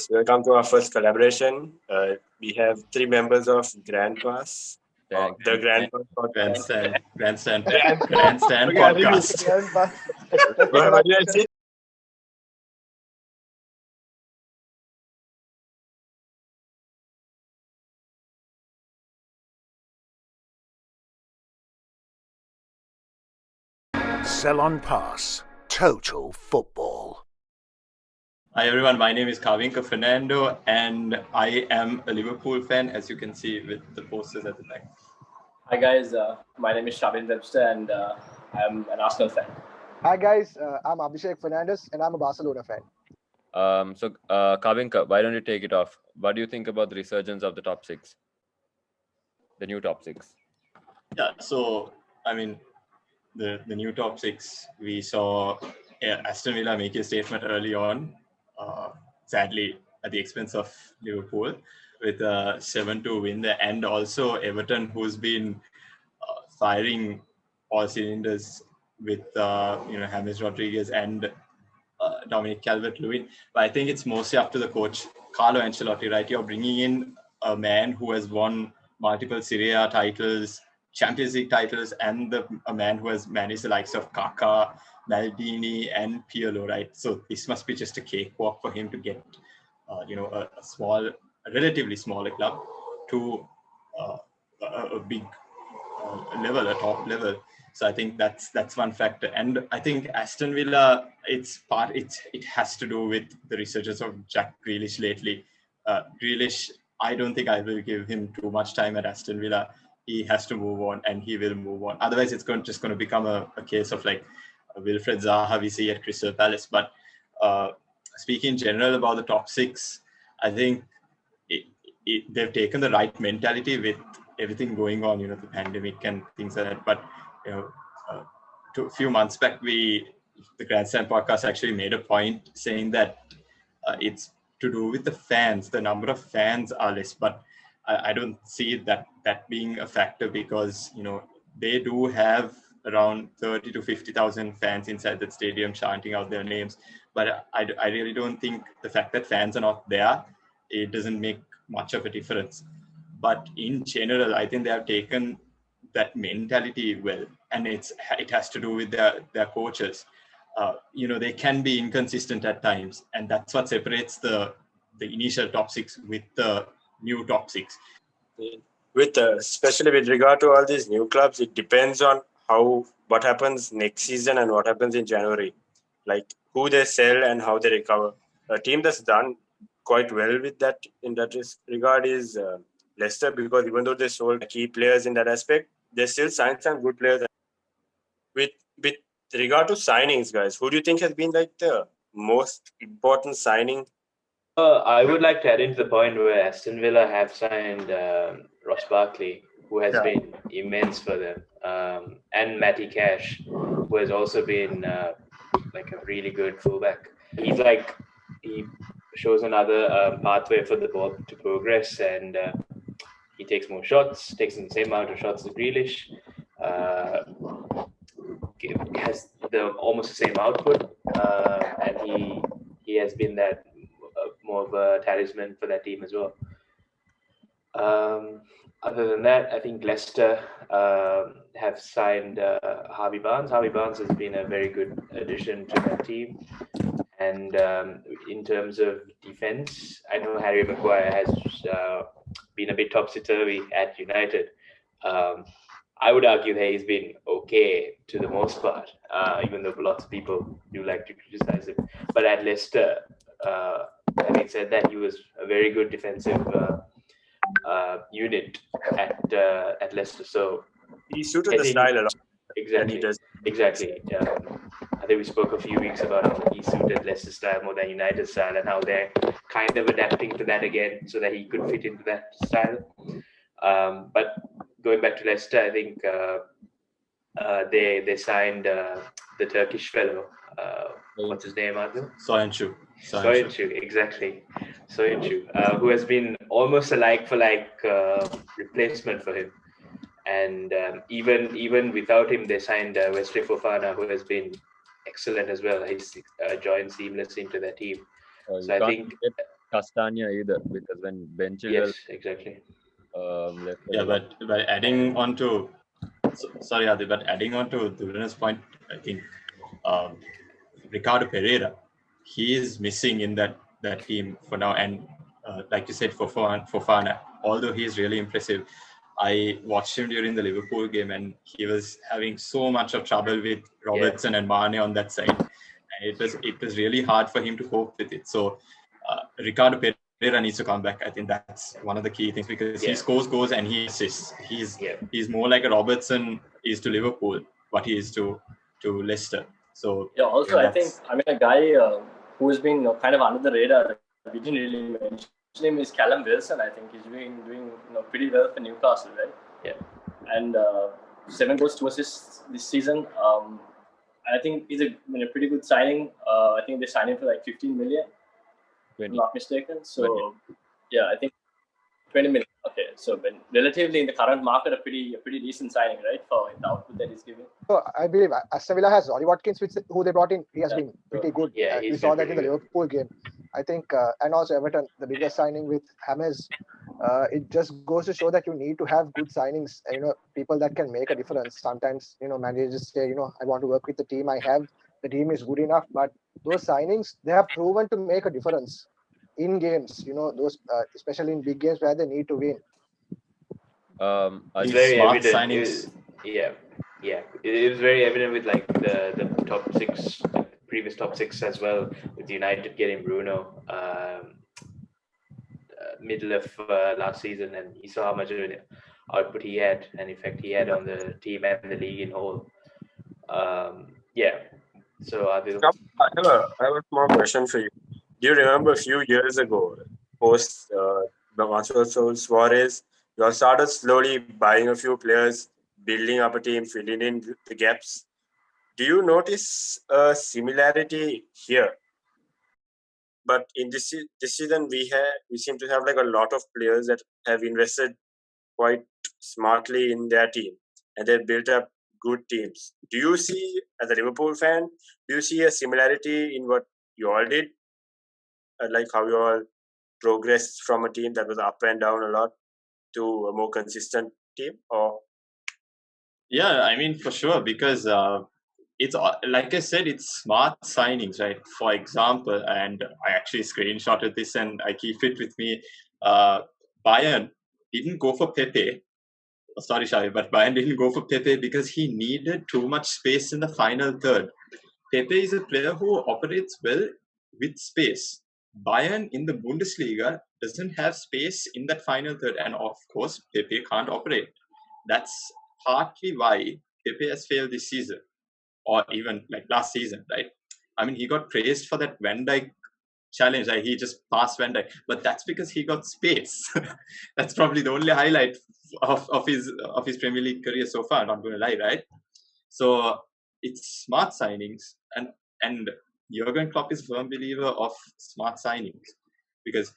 guys, welcome to our first collaboration. We have three members of Grand Pass, the Grand Pass podcast. Grandstand Okay, Podcast. Grand Pass. What do I say? Ceylon Pass. Total football. Hi everyone, my name is Kavinka Fernando and I am a Liverpool fan, as you can see with the posters at the back. Hi guys, my name is Shabin Webster and I'm an Arsenal fan. Hi guys, I'm Abhishek Fernandez and I'm a Barcelona fan. Kavinka, why don't you take it off? What do you think about the resurgence of the top six? The new top six? Yeah, so I mean, the new top six, we saw Aston Villa make a statement early on, sadly at the expense of Liverpool, with a 7-2 win there, and also Everton, who's been firing all cylinders with James Rodriguez and Dominic Calvert-Lewin. But I think it's mostly up to the coach, Carlo Ancelotti, right? You're bringing in a man who has won multiple Serie A titles, Champions League titles, and a man who has managed the likes of Kaká, Maldini, and Pirlo, right? So this must be just a cakewalk for him to get, a relatively smaller club to a big level, a top level. So I think that's one factor. And I think Aston Villa, it has to do with the resurgence of Jack Grealish lately. Grealish, I don't think I will give him too much time at Aston Villa. He has to move on, and he will move on. Otherwise, it's just going to become a case of like Wilfred Zaha we see at Crystal Palace. But speaking in general about the top six, I think they've taken the right mentality with everything going on, the pandemic and things like that. But a few months back, the Grandstand Podcast actually made a point saying that it's to do with the fans. The number of fans are less, but I don't see that being a factor because they do have around 30 to 50,000 fans inside that stadium chanting out their names. But I really don't think the fact that fans are not there, it doesn't make much of a difference. But in general, I think they have taken that mentality well, and it has to do with their coaches. They can be inconsistent at times, and that's what separates the initial top six with the new top six. Especially with regard to all these new clubs, it depends on what happens next season and what happens in January, like who they sell and how they recover. A team that's done quite well with that in that regard is Leicester, because even though they sold key players in that aspect, they still signed some good players. With regard to signings, guys, who do you think has been like the most important signing? I would like to add into the point where Aston Villa have signed Ross Barkley, who has been immense for them, and Matty Cash, who has also been like a really good fullback. He shows another pathway for the ball to progress, and he takes more shots, takes the same amount of shots as Grealish, has almost the same output, and he has been that more of a talisman for that team as well. Other than that, I think Leicester have signed Harvey Barnes. Harvey Barnes has been a very good addition to that team. And in terms of defense, I know Harry Maguire has been a bit topsy-turvy at United. I would argue that he's been okay to the most part, even though lots of people do like to criticize him. But at Leicester, having said that, he was a very good defensive unit at Leicester. So he suited the style a lot. Exactly. I think we spoke a few weeks about how he suited Leicester style more than United style, and how they're kind of adapting to that again so that he could fit into that style. But going back to Leicester, I think they signed the Turkish fellow. What's his name, Adil? Soyuncu, exactly. Soyuncu, who has been almost a like-for-like replacement for him. And even without him, they signed Wesley Fofana, who has been excellent as well. He's joined seamlessly into their team. So I think Castagna either, because when Ben Chilwell Yes, exactly. left. Yeah, but adding on to sorry, Adi, but adding on to Duran's point, I think Ricardo Pereira, he is missing in that team for now. And like you said, Fofana, although he is really impressive, I watched him during the Liverpool game, and he was having so much of trouble with Robertson and Mane on that side, and it was really hard for him to cope with it. So Ricardo Pereira needs to come back. I think that's one of the key things, because he scores goals and he assists. He's more like a Robertson is to Liverpool, what he is to Leicester. So Also, I think a guy who has been kind of under the radar, we didn't really mention him, is Callum Wilson. I think he's doing pretty well for Newcastle, right? Yeah. And 7 goals, 2 assists this season. I think he's a pretty good signing. I think they signed him for like 15 million, if I'm not mistaken. So yeah, I think 20 million. Okay, so relatively in the current market, a pretty decent signing, right, for the output that he's giving. So I believe Aston Villa has Ollie Watkins, who they brought in. He has been pretty good. Yeah, we saw that in the Liverpool game. I think, and also Everton, the biggest signing with James. It just goes to show that you need to have good signings. People that can make a difference. Sometimes, managers say, I want to work with the team I have. The team is good enough, but those signings, they have proven to make a difference in games. Those especially in big games where they need to win. It's very evident. It was very evident with like the top 6, like the previous top 6 as well, with United getting Bruno middle of last season, and he saw how much of an output he had, and effect he had on the team and the league in whole. So I have a small question for you. Do you remember a few years ago, post Marcelo Suarez, you all started slowly buying a few players, building up a team, filling in the gaps? Do you notice a similarity here? But in this season, we seem to have like a lot of players that have invested quite smartly in their team, and they've built up good teams. Do you see, as a Liverpool fan, do you see a similarity in what you all did? Like how you all progressed from a team that was up and down a lot to a more consistent team? Or yeah, I mean, for sure, because it's like I said, it's smart signings, right? For example, and I actually screenshotted this and I keep it with me. Bayern didn't go for Pepe. Sorry, Shavi, but Bayern didn't go for Pepe because he needed too much space in the final third. Pepe is a player who operates well with space. Bayern in the Bundesliga doesn't have space in that final third, and of course, Pepe can't operate. That's partly why Pepe has failed this season, or even like last season, right? I mean, he got praised for that Van Dijk challenge. Like he just passed Van Dijk, but that's because he got space. That's probably the only highlight of his Premier League career so far. Not going to lie, right? So it's smart signings, and Jurgen Klopp is a firm believer of smart signings, because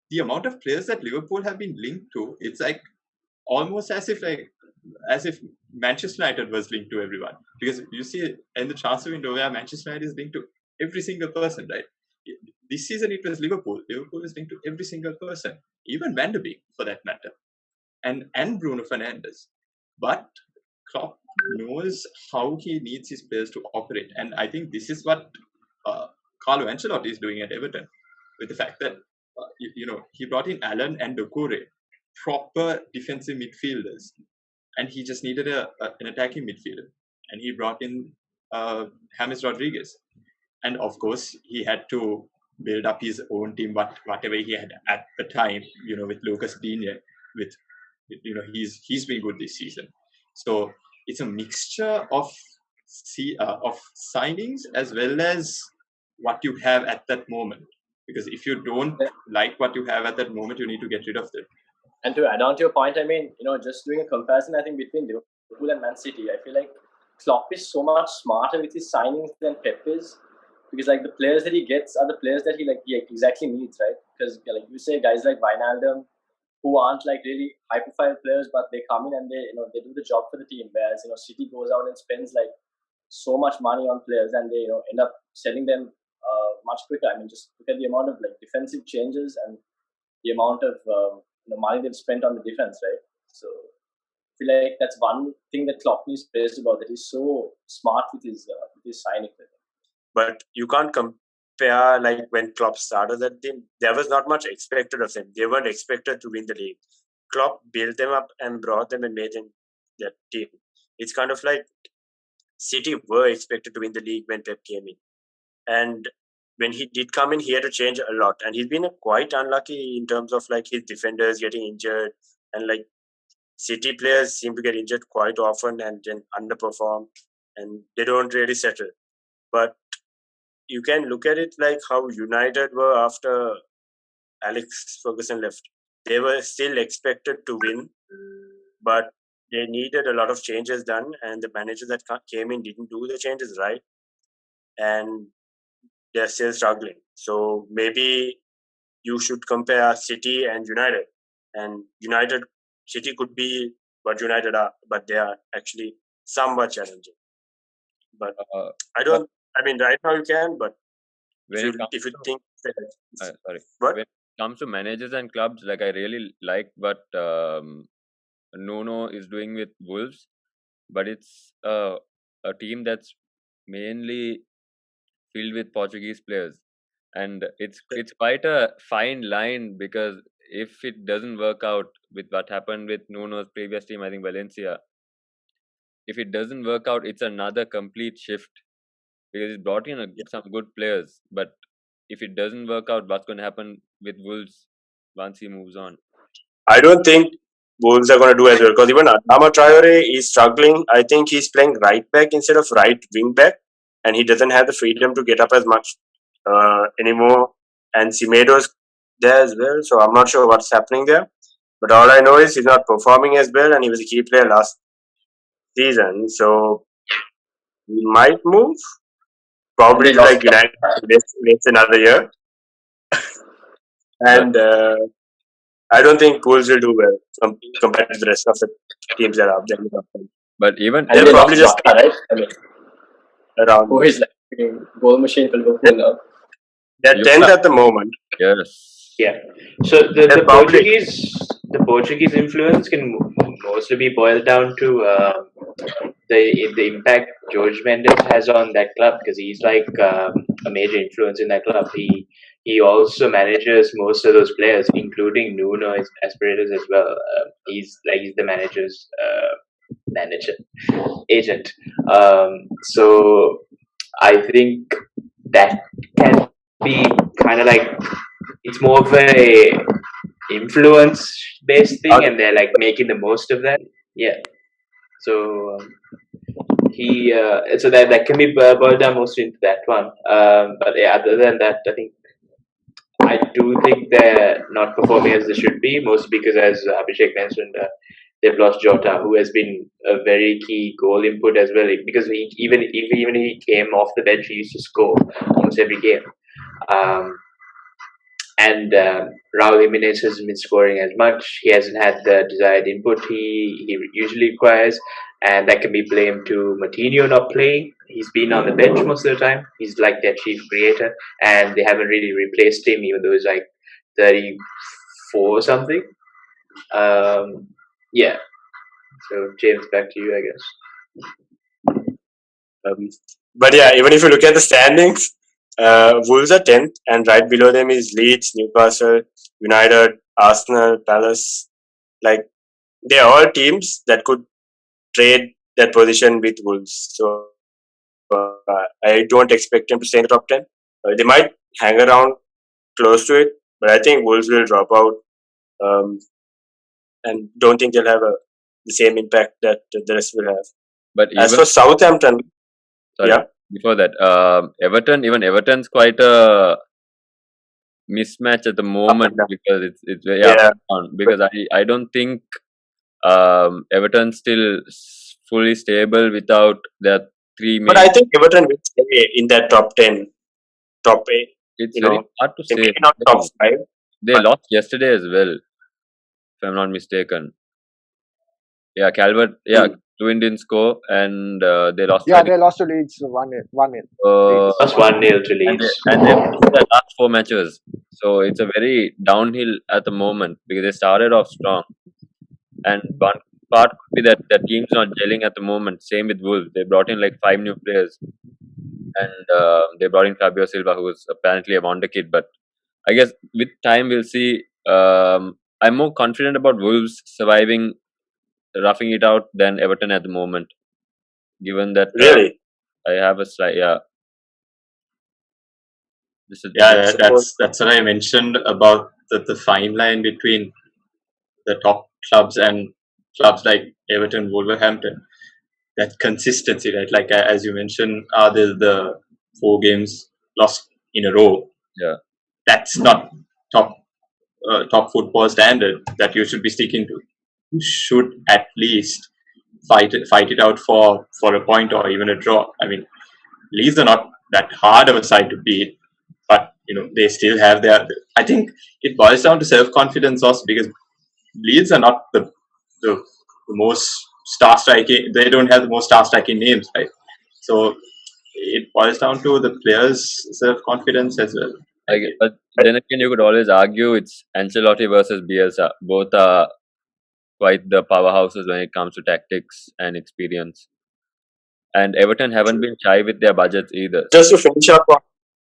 the amount of players that Liverpool have been linked to, it's like almost as if Manchester United was linked to everyone. Because you see in the transfer window where Manchester United is linked to every single person, right? This season it was Liverpool. Liverpool is linked to every single person, even Van der Beek for that matter, and Bruno Fernandes. But Klopp knows how he needs his players to operate, and I think this is what Carlo Ancelotti is doing at Everton, with the fact that he brought in Allen and Doucouré, proper defensive midfielders, and he just needed an attacking midfielder, and he brought in James Rodriguez, and of course he had to build up his own team, whatever he had at the time, with Lucas Digne, he's been good this season. So it's a mixture of signings as well as what you have at that moment. Because if you don't like what you have at that moment, you need to get rid of them. And to add on to your point, I mean, just doing a comparison, I think between Liverpool and Man City, I feel like Klopp is so much smarter with his signings than Pep is, because like the players that he gets are the players that he exactly needs, right? Because like you say, guys like Wijnaldum, who aren't like really high-profile players, but they come in and they do the job for the team. Whereas City goes out and spends like so much money on players, and they end up selling them much quicker. I mean, just look at the amount of like defensive changes and the amount of money they've spent on the defense, right? So I feel like that's one thing that Klopp is praised about, that he's so smart with his signing. But you can't compare like when Klopp started that team. There was not much expected of them. They weren't expected to win the league. Klopp built them up and brought them and made them that team. It's kind of like City were expected to win the league when Pep came in. And when he did come in, he had to change a lot. And he's been quite unlucky in terms of like his defenders getting injured. And like City players seem to get injured quite often and then underperform. And they don't really settle. But you can look at it like how United were after Alex Ferguson left. They were still expected to win, but they needed a lot of changes done, and the managers that came in didn't do the changes right, and they're still struggling. So maybe you should compare City and United. And City could be what United are, but they are actually somewhat challenging. But right now you can, but if you think sorry. What? When it comes to managers and clubs, like I really like what Nuno is doing with Wolves, but it's a team that's mainly filled with Portuguese players, and it's quite a fine line, because if it doesn't work out with what happened with Nuno's previous team, I think Valencia, if it doesn't work out, it's another complete shift, because he's brought in some good players, but if it doesn't work out, what's going to happen with Wolves once he moves on? I don't think Wolves are going to do as well, because even Adama Traore is struggling. I think he's playing right back instead of right wing back, and he doesn't have the freedom to get up as much anymore. And Semedo's there as well, so I'm not sure what's happening there. But all I know is he's not performing as well, and he was a key player last season, so he might move. Probably like United waste another year. And I don't think Wolves will do well compared to the rest of the teams that are up there. But even they'll probably just right? I mean, around. who is like goal machine for Liverpool now? They're 10th at the moment. Yes. Yeah. So the Portuguese influence can mostly be boiled down to the impact Jorge Mendes has on that club, because he's like a major influence in that club. He also manages most of those players, including Nuno Aspiratus as well. He's the manager's agent. So I think that can be kind of like, it's more of a influence based thing, and they're like making the most of that. Yeah. So so that can be boiled down mostly into that one. But yeah, other than that, I do think they're not performing as they should be, mostly because, as Abhishek mentioned, they've lost Jota, who has been a very key goal input as well. Because even he came off the bench, he used to score almost every game. And Raul Jimenez hasn't been scoring as much. He hasn't had the desired input he usually requires, and that can be blamed to Martinho not playing. He's been on the bench most of the time. He's like their chief creator, and they haven't really replaced him, even though he's like 34 or something. Yeah. So James, back to you, I guess. But yeah, even if you look at the standings, Wolves are 10th, and right below them is Leeds, Newcastle, United, Arsenal, Palace. Like, they're all teams that could trade that position with Wolves. So I don't expect them to stay in the top 10. They might hang around close to it, but I think Wolves will drop out, and don't think they'll have the same impact that the rest will have. But as for Southampton, before that, Everton's quite a mismatch at the moment, because it's because I don't think Everton's still fully stable without their three main. But I think Everton will stay in that top 10, top 8. It's very hard to say. Not top 5. They lost yesterday as well, if I'm not mistaken. Yeah, Calvert. Yeah, Lewin didn't score, and they lost. Yeah, they lost to Leeds 1-0. Uh, Plus 1-0 to and Leeds. they've lost their last 4 matches. So it's a very downhill at the moment because they started off strong. And one part could be that the team's not gelling at the moment. Same with Wolves. They brought in like 5 new players. And they brought in Fabio Silva, who's apparently a wonder kid. But I guess with time, we'll see. I'm more confident about Wolves surviving, roughing it out than Everton at the moment. Given that Really? I have a slight, This is Yeah, suppose- that's what I mentioned about the fine line between the top clubs and clubs like Everton, Wolverhampton. That consistency, right? Like as you mentioned, the 4 games lost in a row. Yeah. That's not top football standard that you should be sticking to. You should at least fight it out for a point or even a draw. I mean, Leeds are not that hard of a side to beat, but they still have their. I think it boils down to self-confidence also, because Leeds are not the most star striking. They don't have the most star striking names, right? So it boils down to the players' self-confidence as well. But then again, you could always argue it's Ancelotti versus Bielsa. Both are quite the powerhouses when it comes to tactics and experience. And Everton haven't been shy with their budgets either. Just to finish up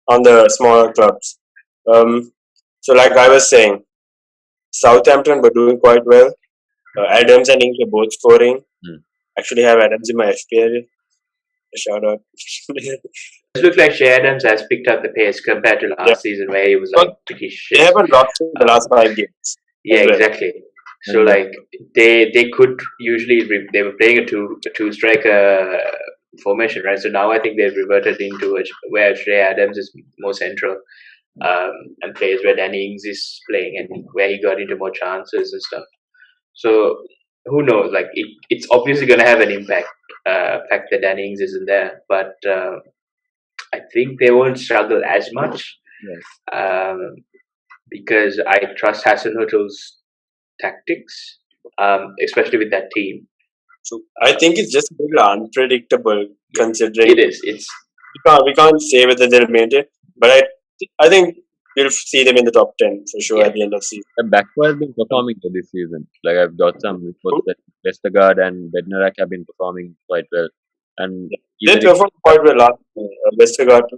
on the smaller clubs. So like I was saying, Southampton were doing quite well. Adams and Ings were both scoring. Actually have Adams in my FPL. A shout out. It looks like Shea Adams has picked up the pace compared to last season, where he was like pretty shit. They haven't lost in the last 5 games. Yeah, exactly. So like they could usually they were playing a two striker formation, right? So now I think they've reverted into where Shea Adams is more central, and plays where Danny Ings is playing and where he got into more chances and stuff. So who knows? Like it's obviously going to have an impact. Fact that Danny Ings isn't there, but I think they won't struggle as much, because I trust Hasenhüttl's tactics, especially with that team. So I think it's just a little unpredictable considering It is. It's we can't say whether they'll maintain, but I think we'll see them in the top 10 for sure at the end of the season. The Backwa has been performing for this season. Like I've got some reports that Westergaard and Bednarak have been performing quite well. And they performed quite well last season. Westergaard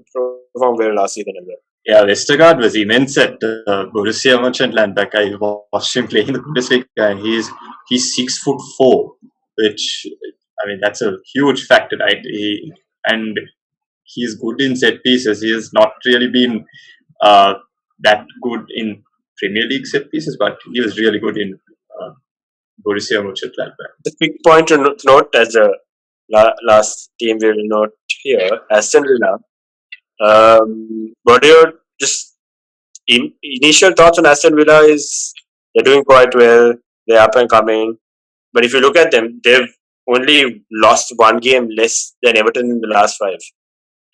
performed well last season as well. Yeah, Westergaard was immense at Borussia Mönchengladbach. I watched him play in the Bundesliga, and he's 6'4", which I mean that's a huge factor, right? He's good in set pieces. He has not really been that good in Premier League set pieces, but he was really good in Borussia Mönchengladbach. The quick point to note as a last team we will note here, Aston Villa. What are your just initial thoughts on Aston Villa? Is they're doing quite well, they're up and coming, but if you look at them, they've only lost 1 game less than Everton in the last 5,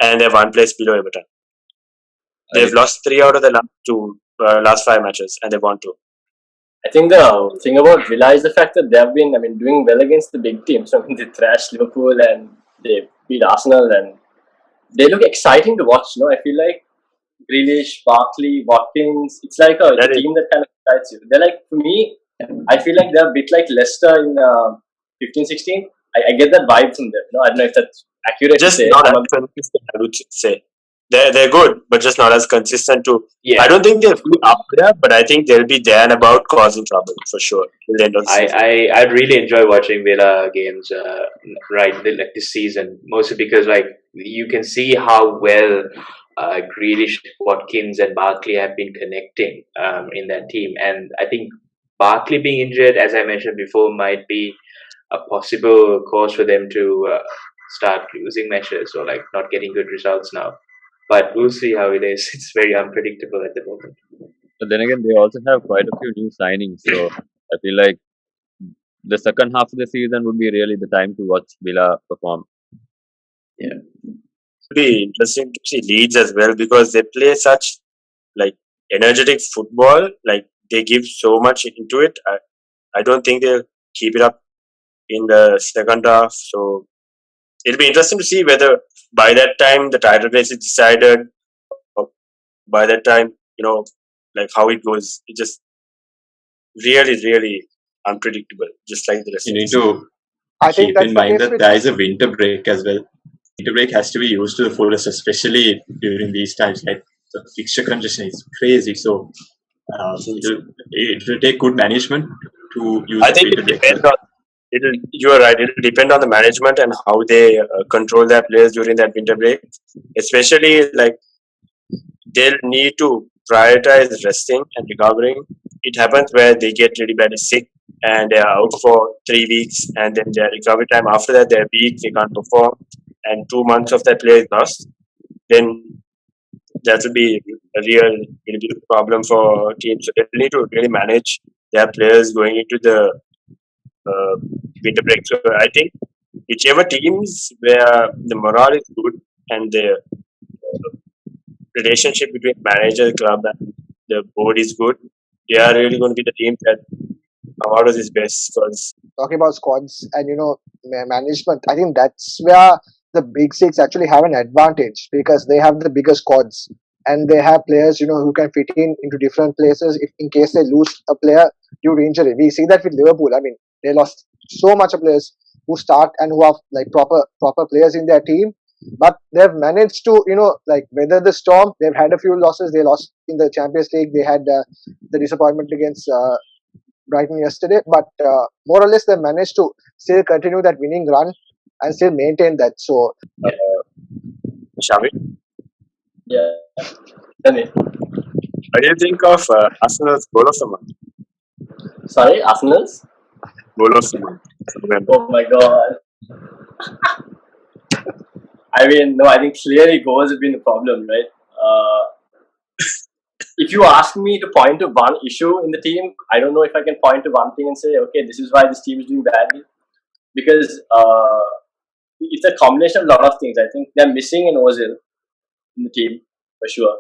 and they're 1 place below Everton. They've lost 3 out of the last 5 matches, and they've won 2. I think the thing about Villa is the fact that they've been, doing well against the big teams. So they thrashed Liverpool and they beat Arsenal, and they look exciting to watch. I feel like Grealish, Barkley, Watkins. It's like a team that kind of excites you. They're like, for me, I feel like they're a bit like Leicester in 15-16. I get that vibe from them. I don't know if that's accurate. Just to say. not as consistent, I would say. They're good, but just not as consistent to. Yeah. I don't think they'll be up there, but I think they'll be there and about causing trouble for sure. Till the end of the season. I really enjoy watching Villa games, like this season, mostly because like you can see how well Grealish, Watkins, and Barkley have been connecting in that team, and I think Barkley being injured, as I mentioned before, might be a possible cause for them to start losing matches or like not getting good results now. But we'll see how it is. It's very unpredictable at the moment. But then again, they also have quite a few new signings. So I feel like the second half of the season would be really the time to watch Villa perform. Yeah. It'll be interesting to see Leeds as well because they play such like energetic football. Like they give so much into it. I don't think they'll keep it up in the second half. So it'll be interesting to see whether by that time the title race is decided, or by that time, like how it goes. It just really, really unpredictable, just like the rest You of the need season. to I think keep that's in the mind case that with there is a winter break as well. Winter break has to be used to the fullest, especially during these times. Right? The fixture congestion is crazy, so it will take good management to use I the think winter it break depends well. on. You are right. It'll depend on the management and how they control their players during that winter break. Especially like they'll need to prioritize resting and recovering. It happens where they get really badly sick and they are out for 3 weeks, and then their recovery time after that they're weak, they can't perform, and 2 months of that player is lost. Then that will be a really big problem for teams. So they need to really manage their players going into the uh, winter break. So I think whichever teams where the morale is good and the relationship between manager, club, and the board is good, they are really going to be the teams that come out of this best. Because talking about squads and management. I think that's where the big six actually have an advantage because they have the bigger squads and they have players who can fit into different places if in case they lose a player due to injury. We see that with Liverpool. I mean, they lost so much of players who start and who are like proper players in their team, but they've managed to like weather the storm. They've had a few losses. They lost in the Champions League. They had the disappointment against Brighton yesterday, but more or less they managed to still continue that winning run and still maintain that. So, Shavit, Yeah. Tell me. what do you think of Arsenal's goal of the month? Sorry, Arsenal's? Goal of the month, November. Oh my god. I mean, no, I think clearly goals have been the problem, right? If you ask me to point to one issue in the team, I don't know if I can point to one thing and say, okay, this is why this team is doing badly. Because it's a combination of a lot of things. I think they're missing an Ozil in the team, for sure.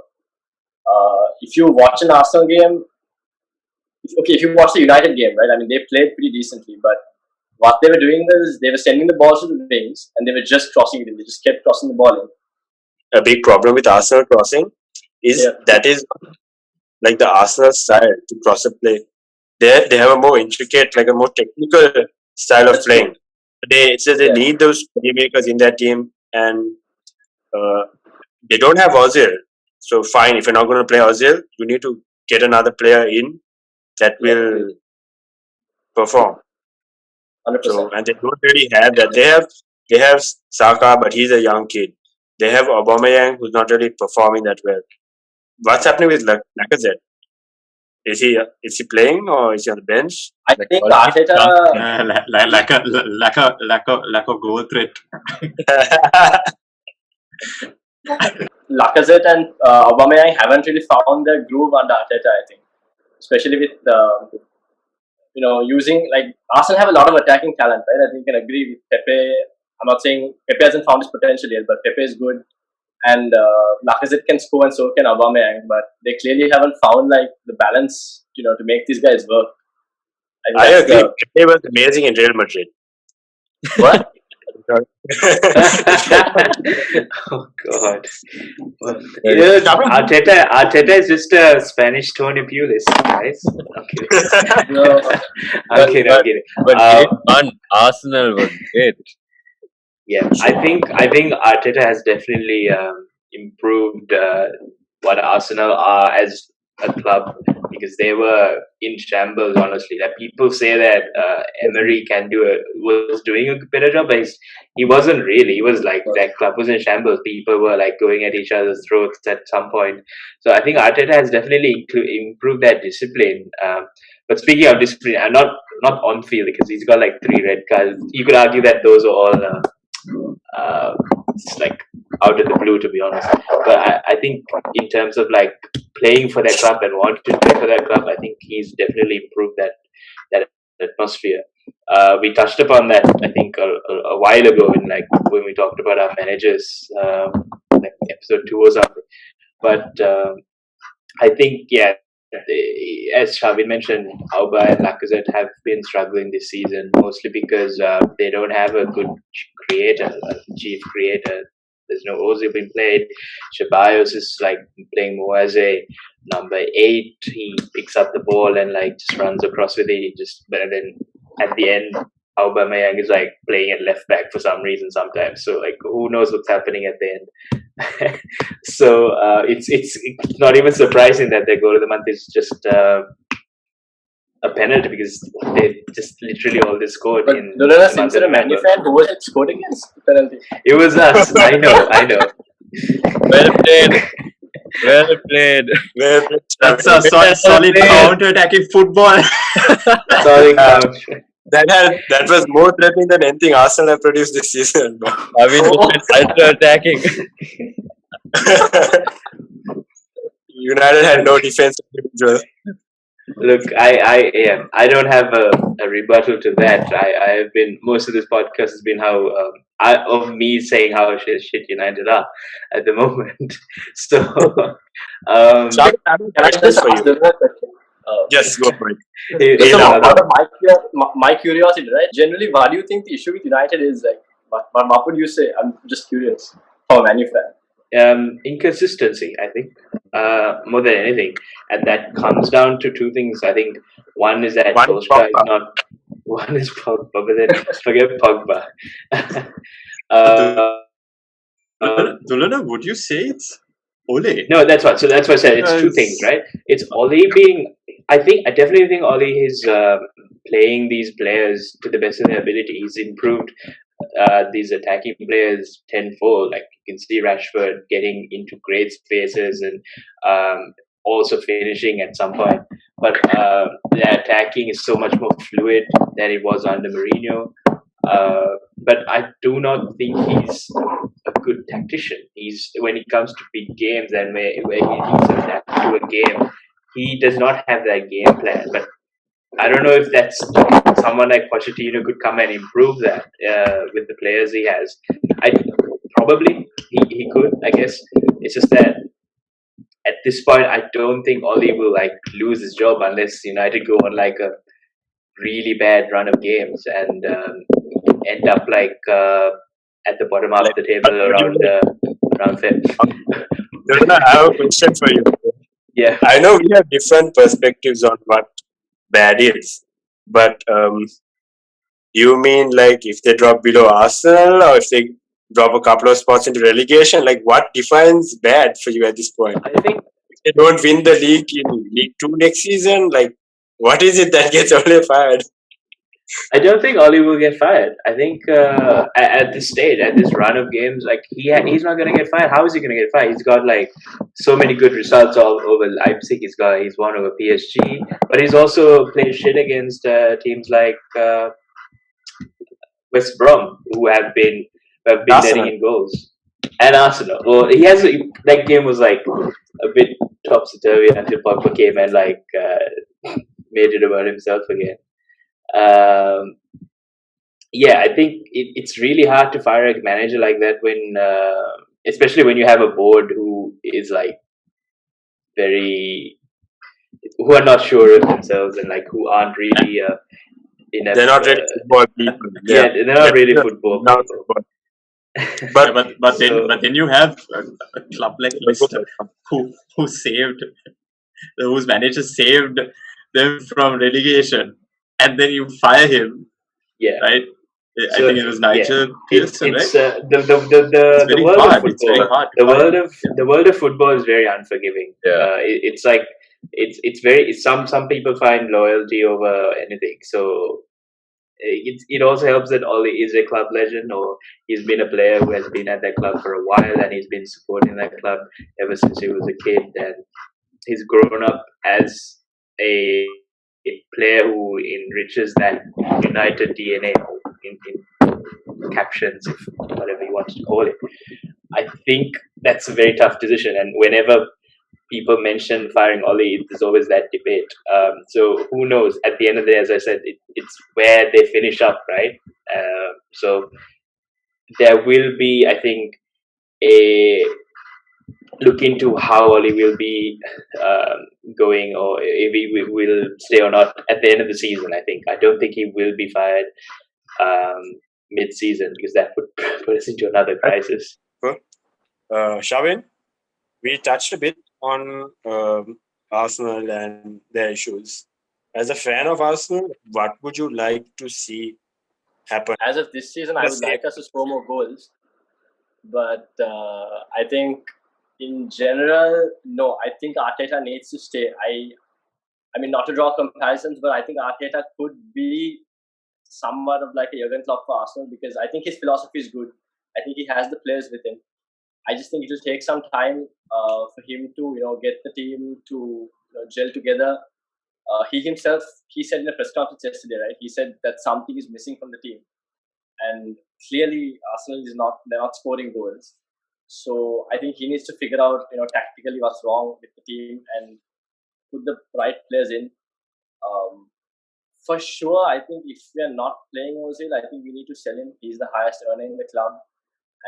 If you watch an Arsenal game, if you watch the United game, right? I mean, they played pretty decently, but what they were doing was they were sending the balls to the wings and they were just crossing it in. They just kept crossing the ball in. A big problem with Arsenal crossing is that is like the Arsenal style to cross a play. They have a more intricate, like a more technical style of playing. They need those playmakers in their team, and they don't have Ozil. So fine, if you're not going to play Ozil, you need to get another player in that will perform. 100%. So, and they don't really have that. They have Saka, but he's a young kid. They have Aubameyang, who's not really performing that well. What's happening with Lacazette? Is he playing or is he on the bench? I think Arteta, Lack of goal threat. Lacazette and Aubameyang haven't really found their groove under Arteta, I think. Especially with using, like, Arsenal have a lot of attacking talent, right? I think you can agree with Pepe. I'm not saying Pepe hasn't found his potential yet, but Pepe is good. And Lacazette can score and so can Aubameyang, but they clearly haven't found like the balance, to make these guys work. I agree. Pepe was amazing in Real Madrid. What? Oh God! Arteta is just a Spanish Tony Pulis, guys. I'm kidding. But Arsenal was great. Yeah, I think Arteta has definitely improved what Arsenal are as a club, because they were in shambles, honestly. Like, people say that Emery was doing a better job, but he wasn't really. He was like, that club was in shambles. People were like going at each other's throats at some point. So I think Arteta has definitely improved that discipline. But speaking of discipline, and not on field, because he's got like 3 red cards. You could argue that those are all it's like out of the blue, to be honest. But I think in terms of like playing for that club and wanting to play for that club, I think he's definitely improved that atmosphere. We touched upon that, I think, a while ago when we talked about our managers, like episode 2 or something. But I think, as Shavin mentioned, Auba and Lacazette have been struggling this season, mostly because they don't have a good chief creator. There's no Ozil being played. Ceballos is like playing more as a number 8. He picks up the ball and like just runs across with it. But then at the end, Aubameyang is like playing at left back for some reason sometimes. So like who knows what's happening at the end. So it's not even surprising that their goal of the month is just a penalty, because they just literally all they scored. But in Lulana, since you're a Man U fan, who was it scored against the penalty? It was us. I know. Well played. Well played. That's a solid counter-attacking football. Solid counter. That was more threatening than anything Arsenal have produced this season. I mean, attacking. United had no defensive individual. Look, I don't have a rebuttal to that. I have been, most of this podcast has been of me saying how shit United are at the moment. So, Can I just ask for you? Yes, go for it. So out of my curiosity, right? Generally, what do you think the issue with United is? Like, what would you say? I'm just curious for a Man U fan. Inconsistency, I think, more than anything, and that comes down to two things. I think one is that Solskjaer is not. One is Pogba, but then forget Pogba. Dulana, would you say it's Ole? No, that's what. So that's what I said. It's two things, right? It's Ole being. I definitely think Ole is playing these players to the best of their ability. He's improved these attacking players tenfold. Like you can see Rashford getting into great spaces and also finishing at some point. But the attacking is so much more fluid than it was under Mourinho. But I do not think he's a good tactician. When it comes to big games and where he needs to adapt to a game, he does not have that game plan. But I don't know if that's someone like Pochettino could come and improve that with the players he has. Probably he could, I guess. It's just that at this point, I don't think Ole will like lose his job unless United go on like a really bad run of games and end up like at the bottom half of the table around fifth. I have a question for you. Yeah, I know we have different perspectives on what bad is, but you mean like if they drop below Arsenal or if they drop a couple of spots into relegation, like what defines bad for you at this point? I think if they don't win the league in League 2 next season, like what is it that gets Ole fired? I don't think Ole will get fired. I think at this stage, at this run of games, like he's not going to get fired. How is he going to get fired? He's got like so many good results all over Leipzig. He's won over PSG, but he's also played shit against teams like West Brom, who have been letting in goals, and Arsenal. Well, that game was like a bit topsy-turvy until Pogba came and like made it about himself again. I think it's really hard to fire a manager like that when, especially when you have a board who is like who are not sure of themselves and like who aren't really they're not really football people. Yeah, they're not really football people. But then you have a club like Leicester whose manager saved them from relegation, and then you fire him. Yeah, right. I think it was Nigel Pearson, right? The world of football. The world of football is very unforgiving. Yeah. It's like it's very some people find loyalty over anything. So it also helps that Ole is a club legend, or he's been a player who has been at that club for a while, and he's been supporting that club ever since he was a kid, and he's grown up as a player who enriches that United DNA in captions, if whatever you want to call it. I think that's a very tough decision, and whenever people mention firing Ole, there's always that debate. So who knows? At the end of the day, as I said, it's where they finish up, right? So there will be, I think, look into how Oli will be going, or if he will stay or not at the end of the season. I don't think he will be fired mid-season, because that would put us into another crisis. Cool. Shavin, we touched a bit on Arsenal and their issues. As a fan of Arsenal, what would you like to see happen? As of this season, I would like us to score more goals. But I think in general, no, I think Arteta needs to stay. I mean, not to draw comparisons, but I think Arteta could be somewhat of like a Jurgen Klopp for Arsenal, because I think his philosophy is good. I think he has the players with him. I just think it will take some time for him to, get the team to gel together. He himself, he said in a press conference yesterday, right? He said that something is missing from the team, and clearly Arsenal they're not scoring goals. So I think he needs to figure out, tactically what's wrong with the team and put the right players in. For sure, I think if we are not playing Ozil, I think we need to sell him. He's the highest earner in the club.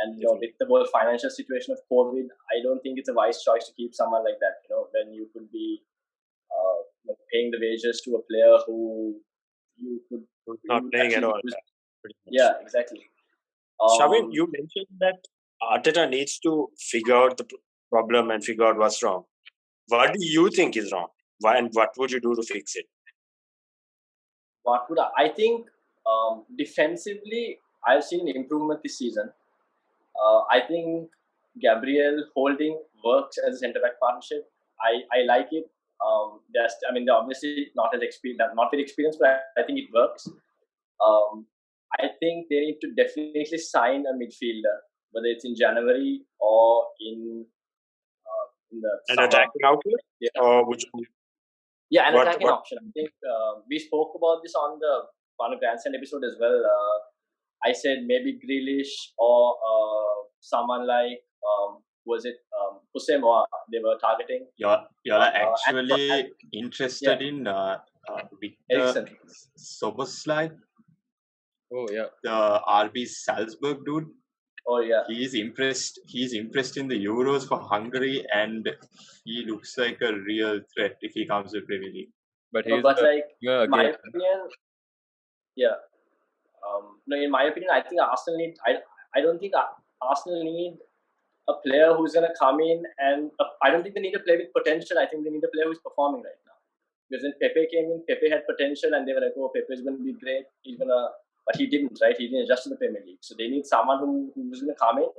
And with the whole financial situation of COVID, I don't think it's a wise choice to keep someone like that. When you could be paying the wages to a player who you could not playing at all. Yeah, exactly. Shavin, you mentioned that Arteta needs to figure out the problem and figure out what's wrong. What do you think is wrong? Why, and what would you do to fix it? What would I think? Defensively, I've seen improvement this season. I think Gabriel Holding works as a centre-back partnership. I like it. They're obviously not very experienced, but I think it works. I think they need to definitely sign a midfielder, whether it's in January or in the an summer. Attacking outlet? Yeah. Or would you? Yeah, an attacking option. I think we spoke about this on the Grandstand episode as well. I said maybe Grealish or someone like Hussein, or they were targeting. You're actually interested in Victor Soboslai. Oh yeah, the RB Salzburg dude. Oh yeah, he's impressed in the Euros for Hungary, and he looks like a real threat if he comes to Premier League. But in my opinion, yeah. No, in my opinion, I think Arsenal need. I don't think Arsenal need a player who's going to come in, and I don't think they need a player with potential. I think they need a player who's performing right now. Because when Pepe came in, Pepe had potential, and they were like, "Oh, Pepe is going to be great. But he didn't, right? He didn't adjust to the Premier League. So they need someone who's going to come in,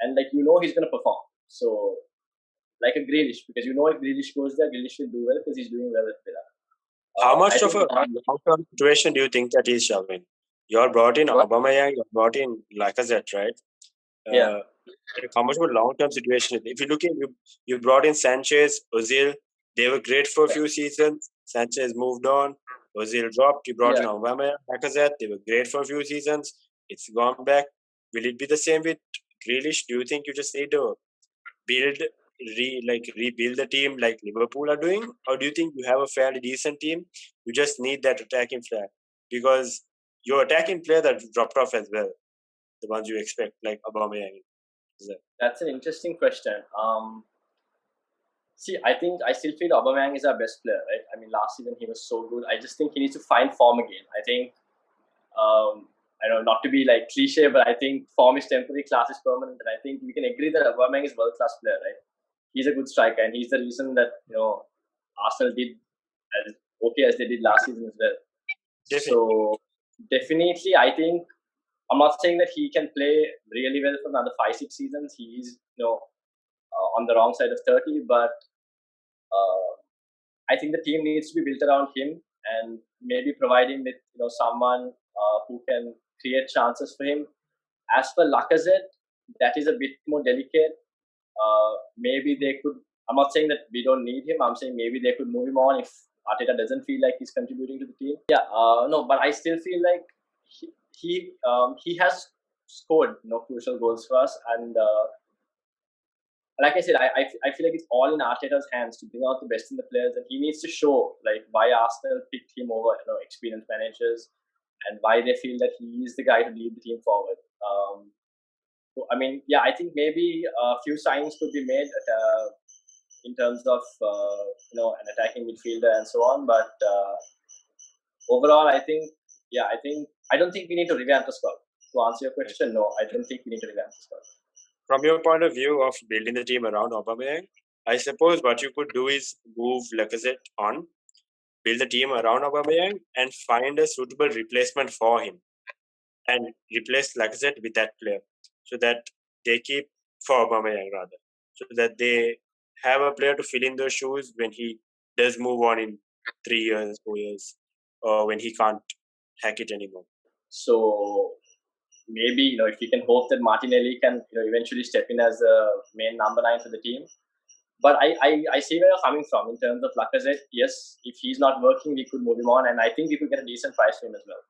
and he's going to perform. So like a Grealish, because if Grealish goes there, Grealish will do well because he's doing well at Villa. How much of a long-term situation do you think that is, Shavin? You brought in Aubameyang, you brought in Lacazette, right? Yeah. How much of a long-term situation? If you look at you brought in Sanchez, Ozil. They were great for a few seasons. Sanchez moved on. Ozil dropped. You brought in Aubameyang, Lacazette. They were great for a few seasons. It's gone back. Will it be the same with Grealish? Do you think you just need to rebuild the team like Liverpool are doing, or do you think you have a fairly decent team? You just need that attacking player, because your attacking player that dropped off as well, the ones you expect like Aubameyang. That's an interesting question. See, I still feel Aubameyang is our best player, right? I mean, last season he was so good. I just think he needs to find form again. I think, I know not to be like cliche, but I think form is temporary, class is permanent, and I think we can agree that Aubameyang is a world-class player, right? He's a good striker, and he's the reason that Arsenal did as okay as they did last season as well. So definitely, I think I'm not saying that he can play really well for another 5-6 seasons. He's on the wrong side of 30, but I think the team needs to be built around him and maybe provide him with someone who can create chances for him. As for Lacazette, that is a bit more delicate. Maybe they could. I'm not saying that we don't need him. I'm saying maybe they could move him on if Arteta doesn't feel like he's contributing to the team. Yeah, no, but I still feel like he has scored crucial goals for us, and like I said, I feel like it's all in Arteta's hands to bring out the best in the players, and he needs to show why Arsenal picked him over experienced managers, and why they feel that he is the guy to lead the team forward. I mean, yeah, I think maybe a few signings could be made in terms of an attacking midfielder and so on. But overall, I think I don't think we need to revamp the squad. To answer your question, no, I don't think we need to revamp the squad. From your point of view of building the team around Aubameyang, I suppose what you could do is move Lacazette on, build the team around Aubameyang, and find a suitable replacement for him, and replace Lacazette with that player, so that they keep for Aubameyang rather, so that they have a player to fill in those shoes when he does move on in 3 years, 4 years, or when he can't hack it anymore. So maybe if we can hope that Martinelli can eventually step in as the main number 9 for the team. But I see where you're coming from in terms of Lacazette. Yes, if he's not working, we could move him on, and I think we could get a decent price for him as well.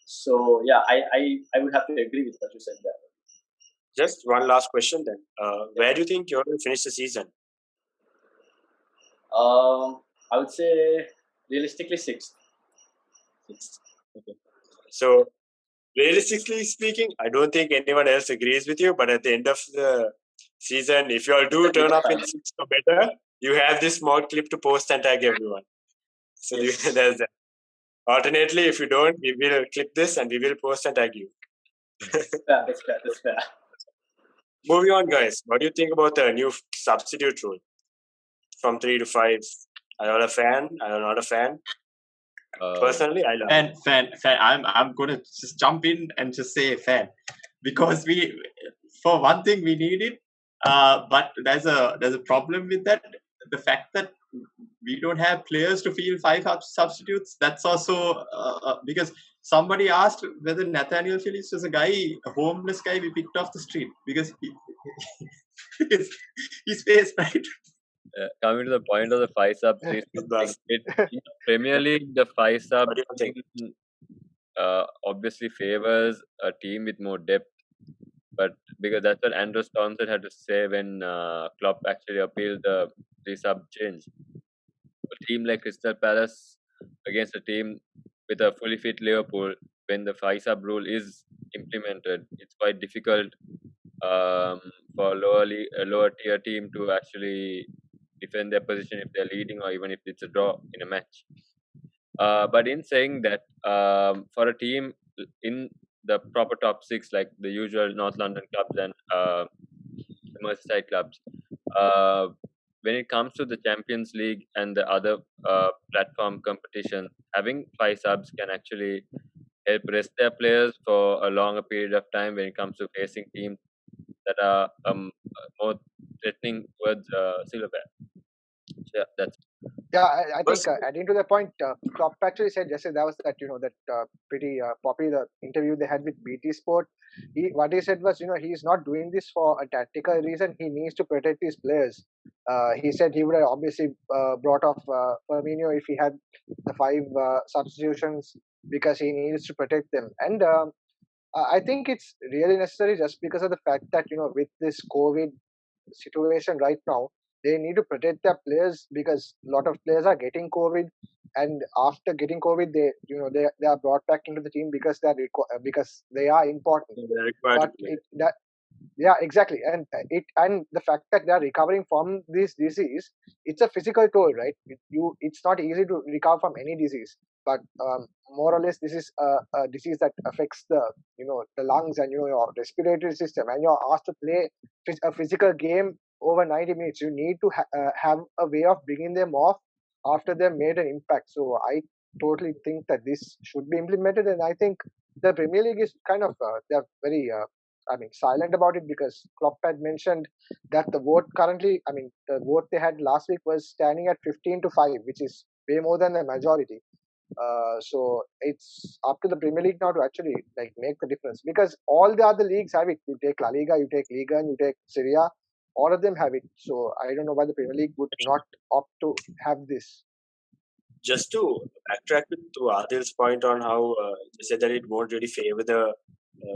So yeah, I would have to agree with what you said there. Just one last question then. Where do you think you're going to finish the season? I would say realistically 6th. Okay. So realistically speaking, I don't think anyone else agrees with you. But at the end of the season, if you all do turn up in 6th or better, you have this small clip to post and tag everyone. So there's that. Alternately, if you don't, we will clip this and we will post and tag you. That's fair. Moving on, guys. What do you think about the new substitute rule from 3 to 5? Are you all a fan? Are you not a fan? Personally, I love it. Fan. I'm gonna just jump in and just say fan, because for one thing we need it, but there's a problem with that. The fact that we don't have players to fill 5 substitutes. That's also because somebody asked whether Nathaniel Phillips was a homeless guy we picked off the street, because his face, right? Coming to the point of the 5 sub, in Premier League, the 5 sub obviously favors a team with more depth. But because that's what Andros Townsend had to say when Klopp actually appealed the 3 sub change. A team like Crystal Palace against a team with a fully fit Liverpool, when the 5 sub rule is implemented, it's quite difficult for a lower tier team to actually defend their position if they're leading, or even if it's a draw in a match. But in saying that, for a team in the proper top 6, like the usual North London clubs and the Merseyside clubs, when it comes to the Champions League and the other platform competition, having 5 subs can actually help rest their players for a longer period of time when it comes to facing teams that are more threatening towards silverware. So yeah, that's. Yeah, I think adding to the point, Klopp actually said yesterday, that was that pretty popular interview they had with BT Sport. What he said was, he's not doing this for a tactical reason. He needs to protect his players. He said he would have obviously brought off Firmino if he had the 5 substitutions, because he needs to protect them. And I think it's really necessary, just because of the fact that, with this COVID situation right now, they need to protect their players, because a lot of players are getting COVID, and after getting COVID, they are brought back into the team because they are important. They're required But yeah, exactly, and the fact that they are recovering from this disease, it's a physical toll, right? It's not easy to recover from any disease, but more or less, this is a disease that affects the lungs and your respiratory system, and you're asked to play a physical game over 90 minutes. You need to have a way of bringing them off after they've made an impact. So I totally think that this should be implemented, and I think the Premier League is kind of they're very silent about it, because Klopp had mentioned that the vote they had last week was standing at 15 to 5, which is way more than the majority. So it's up to the Premier League now to actually make the difference, because all the other leagues have it. You take La Liga, you take Liga, and you take Serie A, all of them have it. So I don't know why the Premier League would not opt to have this. Just to backtrack to Adil's point on how they said that it won't really favor the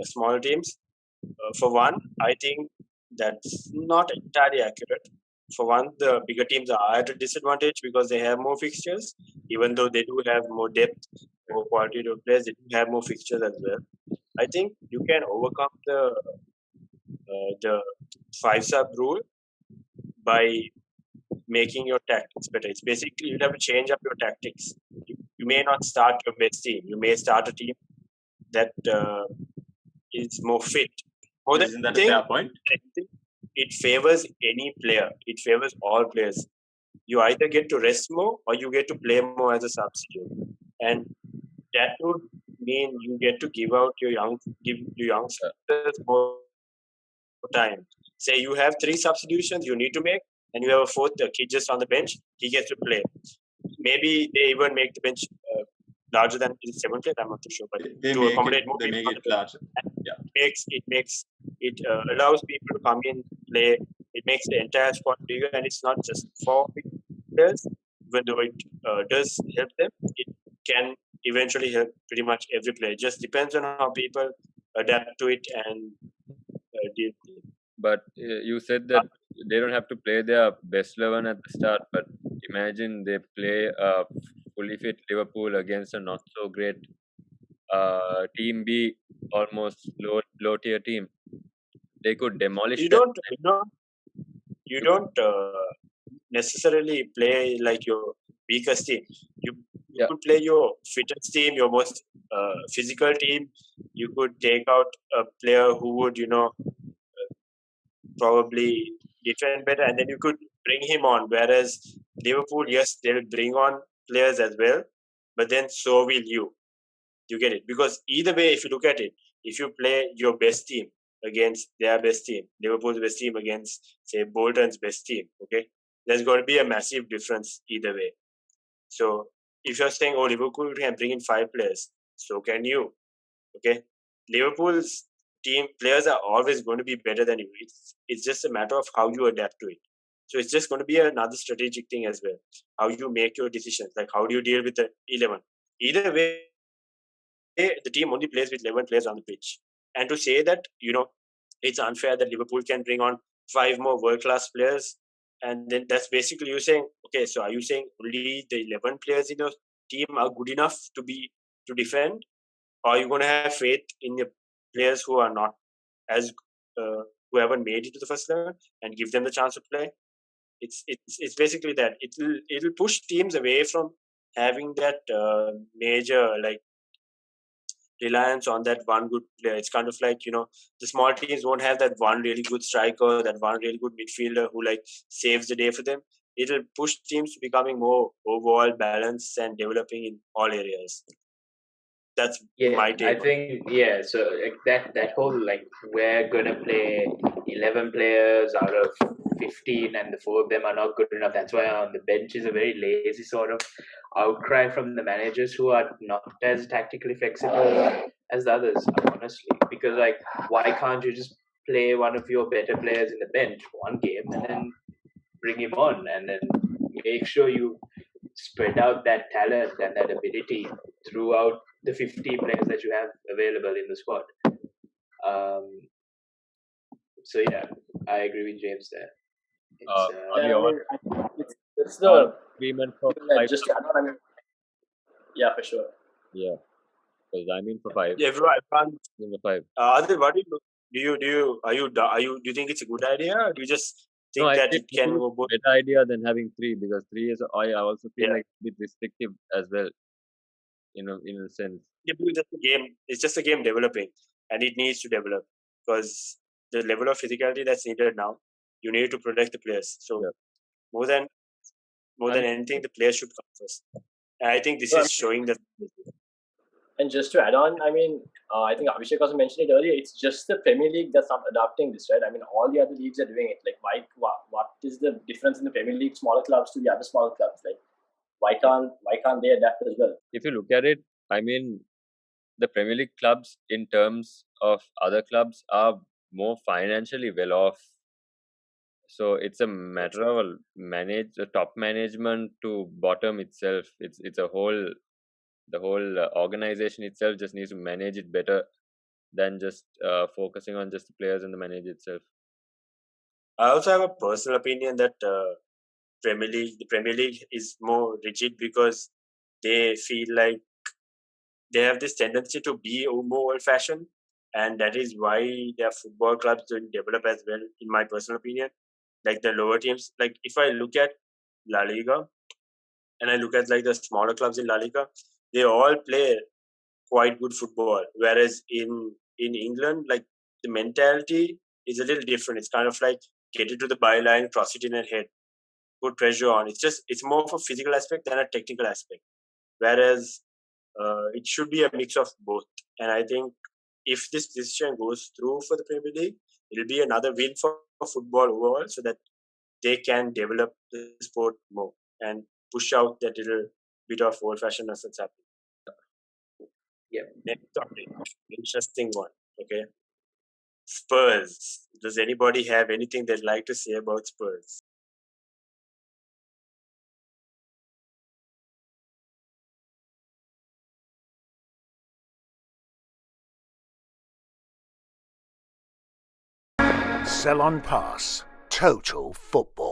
smaller teams. For one, I think that's not entirely accurate. For one, the bigger teams are at a disadvantage because they have more fixtures. Even though they do have more depth, more quality of players, they do have more fixtures as well. I think you can overcome the the 5-sub rule by making your tactics better. It's basically you have to change up your tactics. You may not start your best team. You may start a team that is more fit. More than Isn't that a anything, fair point? it favors any player. It favors all players. You either get to rest more or you get to play more as a substitute, and that would mean you get to give youngsters more time. Say you have 3 substitutions you need to make, and you have a fourth kid just on the bench. He gets to play. Maybe they even make the bench larger than 7 players. I'm not too sure, but to accommodate more people, make it larger. It allows people to come in, play. It makes the entire squad bigger, and it's not just for players. Even though it does help them, it can eventually help pretty much every player. It just depends on how people adapt to it and deal with it. But you said that they don't have to play their best 11 at the start, but imagine they play a fully fit Liverpool against a not so great Team B, almost low tier team. They could demolish You them. don't necessarily play like your weakest team. You could play your fittest team, your most physical team. You could take out a player who would, probably defend better, and then you could bring him on. Whereas Liverpool, yes, they will bring on players as well, but then so will you. You get it? Because either way, if you look at it, if you play your best team against their best team, Liverpool's best team against, say, Bolton's best team, okay, there's going to be a massive difference either way. So if you're saying, oh, Liverpool can bring in 5 players, so can you, okay? Liverpool's team players are always going to be better than you. It's just a matter of how you adapt to it. So it's just going to be another strategic thing as well. How you make your decisions, like how do you deal with the 11? Either way, the team only plays with 11 players on the pitch. And to say that, it's unfair that Liverpool can bring on 5 more world-class players, and then that's basically you saying, okay, so are you saying only the 11 players in your team are good enough to defend? Or are you going to have faith in the players who are not as who haven't made it to the first 11 and give them the chance to play? It's basically that it'll push teams away from having that major reliance on that one good player. It's kind of like, the small teams won't have that one really good striker, that one really good midfielder who saves the day for them. It'll push teams to becoming more overall balanced and developing in all areas. That's my take. I think so that whole we're gonna play 11 players out of 15 and the 4 of them are not good enough. That's why on the bench is a very lazy sort of outcry from the managers who are not as tactically flexible as the others, honestly. Because why can't you just play one of your better players in the bench one game and then bring him on and then make sure you spread out that talent and that ability throughout the 50 players that you have available in the squad. So I agree with James there. It's the agreement for just to add on, yeah, for sure. Yeah, because I'm in for 5. Yeah, bro, I can't. In the 5. Adil, what do you think it's a good idea, or do you just think that it can go both? Better idea than having 3, because 3 is I also feel like a bit restrictive as well. In a sense. Yeah, it's just a game developing, and it needs to develop because the level of physicality that's needed now, you need to protect the players. So more than anything, the players should come first. And I think this is showing that. And just to add on, I think Abhishek also mentioned it earlier. It's just the Premier League that's not adapting this, right? All the other leagues are doing it. What is the difference in the Premier League smaller clubs to the other smaller clubs? Why can't they adapt as well? If you look at it, the Premier League clubs in terms of other clubs are more financially well off. So it's a matter of top management to bottom itself. It's the whole organization itself just needs to manage it better than just focusing on just the players and the manager itself. I also have a personal opinion that the Premier League is more rigid because they feel like they have this tendency to be more old-fashioned. and that is why their football clubs don't develop as well, in my personal opinion. Like the lower teams, like if I look at La Liga and I look at like the smaller clubs in La Liga, they all play quite good football. Whereas in England, like the mentality is a little different. It's kind of like get it to the byline, cross it in and head, put pressure on. It's more of a physical aspect than a technical aspect. Whereas it should be a mix of both. And I think if this decision goes through for the Premier League, it'll be another win for football overall, so that they can develop the sport more and push out that little bit of old-fashionedness that's happening. Yeah. Next topic, interesting one. Okay, Spurs. Does anybody have anything they'd like to say about Spurs? Ceylon Pass. Total football.